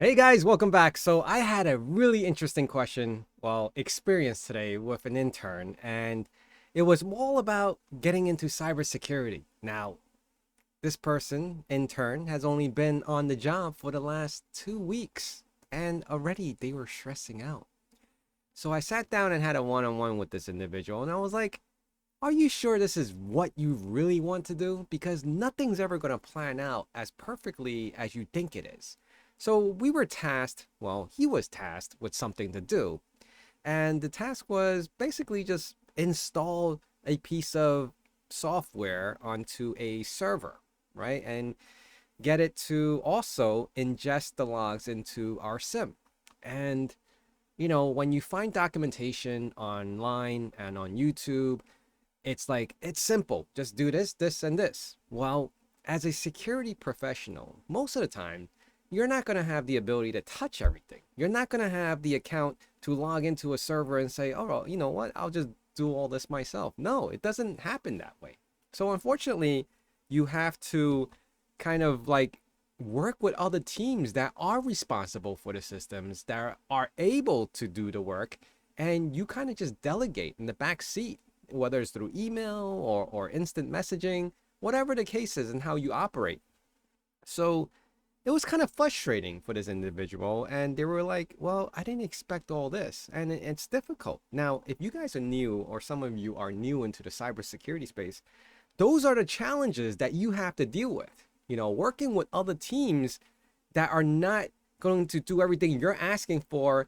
Hey guys, welcome back. So I had a really interesting experience today with an intern, and it was all about getting into cybersecurity. Now, this intern, has only been on the job for the last 2 weeks, and already they were stressing out. So I sat down and had a one-on-one with this individual, and I was like, are you sure this is what you really want to do? Because nothing's ever going to plan out as perfectly as you think it is. So we were tasked, well, he was tasked with something to do. And the task was basically just install a piece of software onto a server, right? And get it to also ingest the logs into our SIM. And, when you find documentation online and on YouTube, it's like, it's simple. Just do this, this, and this. Well, as a security professional, most of the time, you're not going to have the ability to touch everything. You're not going to have the account to log into a server and say, oh, well, you know what? I'll just do all this myself. No, it doesn't happen that way. So unfortunately, you have to kind of like work with other teams that are responsible for the systems, that are able to do the work, and you kind of just delegate in the back seat, whether it's through email or instant messaging, whatever the case is, and how you operate. So it was kind of frustrating for this individual. And they were like, well, I didn't expect all this. And it's difficult. Now, if you guys are new, or some of you are new into the cybersecurity space, those are the challenges that you have to deal with. Working with other teams that are not going to do everything you're asking for,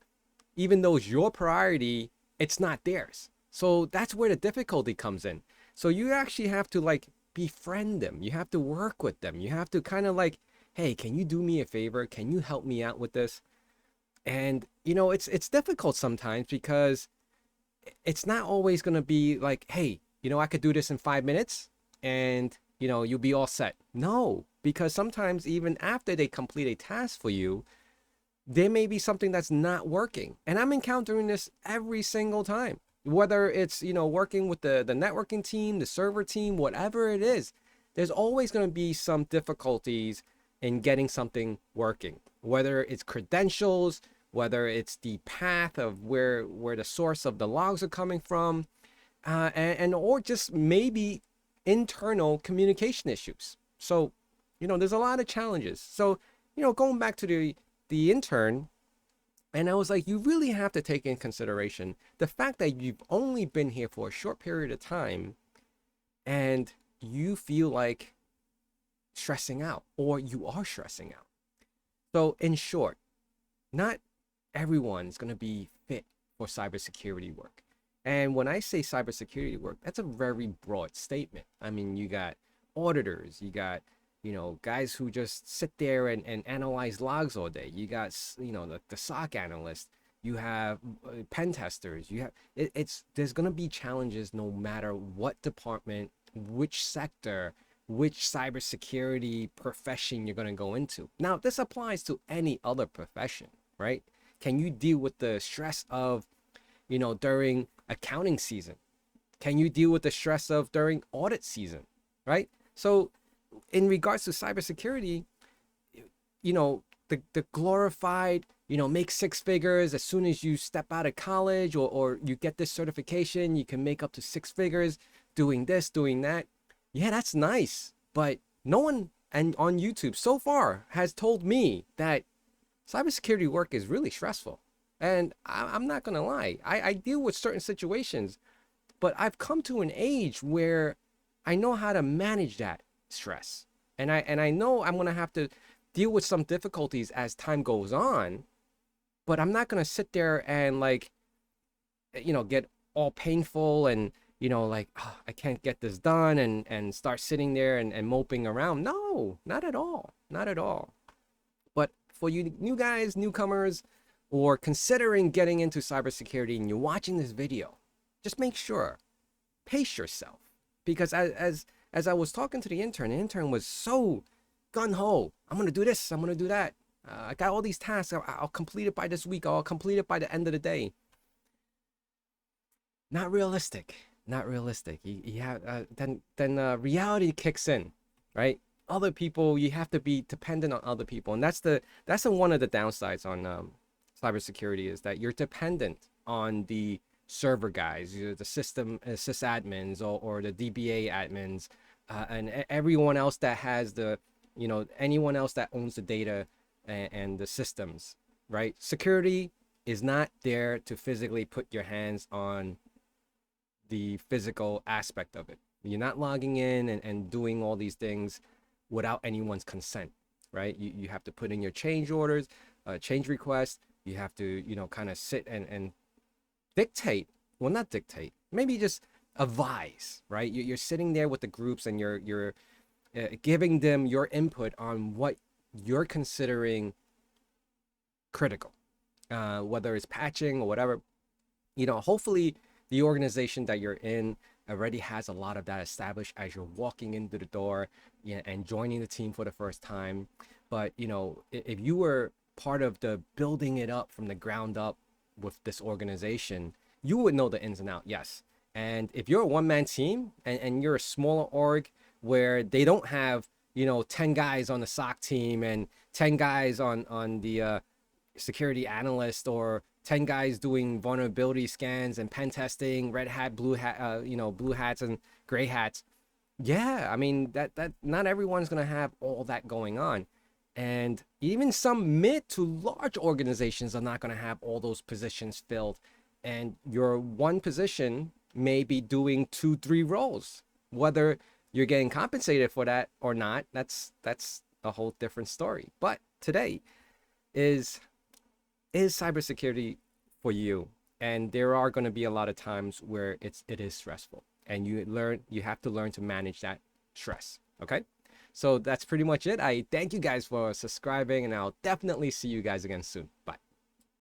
even though it's your priority, it's not theirs. So that's where the difficulty comes in. So you actually have to like befriend them. You have to work with them. You have to kind of like, hey, can you do me a favor? Can you help me out with this? And it's difficult sometimes because it's not always going to be like, hey, I could do this in 5 minutes and you'll be all set. No, because sometimes even after they complete a task for you, there may be something that's not working. And I'm encountering this every single time. Whether it's, working with the networking team, the server team, whatever it is, there's always going to be some difficulties in getting something working. Whether it's credentials, whether it's the path of where the source of the logs are coming from, and or just maybe internal communication issues. So, there's a lot of challenges. So, going back to the intern, and I was like, you really have to take in consideration the fact that you've only been here for a short period of time, and you feel like stressing out, or you are stressing out. So, in short, not everyone's going to be fit for cybersecurity work. And when I say cybersecurity work, that's a very broad statement. I mean, you got auditors, you got, guys who just sit there and analyze logs all day. You got, the SOC analyst. You have pen testers. You have, there's going to be challenges no matter what department, which sector, which cybersecurity profession you're going to go into. Now, this applies to any other profession, right? Can you deal with the stress of, during accounting season? Can you deal with the stress of during audit season, right? So, in regards to cybersecurity, the glorified, make six figures as soon as you step out of college, or you get this certification, you can make up to six figures doing this, doing that. Yeah, that's nice. But no one and on YouTube so far has told me that cybersecurity work is really stressful. And I'm not going to lie, I deal with certain situations, but I've come to an age where I know how to manage that stress. And I know I'm going to have to deal with some difficulties as time goes on, but I'm not going to sit there and like, get all painful and, like, oh, I can't get this done, and start sitting there and moping around. No, not at all. Not at all. But for you new guys, newcomers, or considering getting into cybersecurity and you're watching this video, just make sure, pace yourself. Because as I was talking to the intern was so gun ho. I'm gonna do this. I'm gonna do that. I got all these tasks. I'll complete it by this week. I'll complete it by the end of the day. Not realistic. Not realistic. You have then reality kicks in, right? other people, you have to be dependent on other people, and that's one of the downsides on cybersecurity, is that you're dependent on the server guys, the system sysadmins, or the DBA admins, and everyone else that has the, anyone else that owns the data and the systems, right? Security is not there to physically put your hands on the physical aspect of it. You're not logging in and doing all these things without anyone's consent, right? You have to put in your change orders, change requests. You have to, kind of sit and dictate. Well, not dictate, maybe just advise, right? You're sitting there with the groups, and you're giving them your input on what you're considering critical, whether it's patching or whatever. Hopefully the organization that you're in already has a lot of that established as you're walking into the door, and joining the team for the first time. But if you were part of the building it up from the ground up with this organization, you would know the ins and outs. Yes. And if you're a one-man team, and you're a smaller org where they don't have 10 guys on the SOC team and 10 guys on the security analyst, or 10 guys doing vulnerability scans and pen testing, red hat, blue hat, blue hats and gray hats. Yeah, I mean, that not everyone's going to have all that going on. And even some mid to large organizations are not going to have all those positions filled. And your one position may be doing 2-3 roles. Whether you're getting compensated for that or not, that's a whole different story. But today is cybersecurity for you? And there are going to be a lot of times where it is stressful, and you have to learn to manage that stress. Okay, so that's pretty much it. I thank you guys for subscribing, and I'll definitely see you guys again soon. Bye.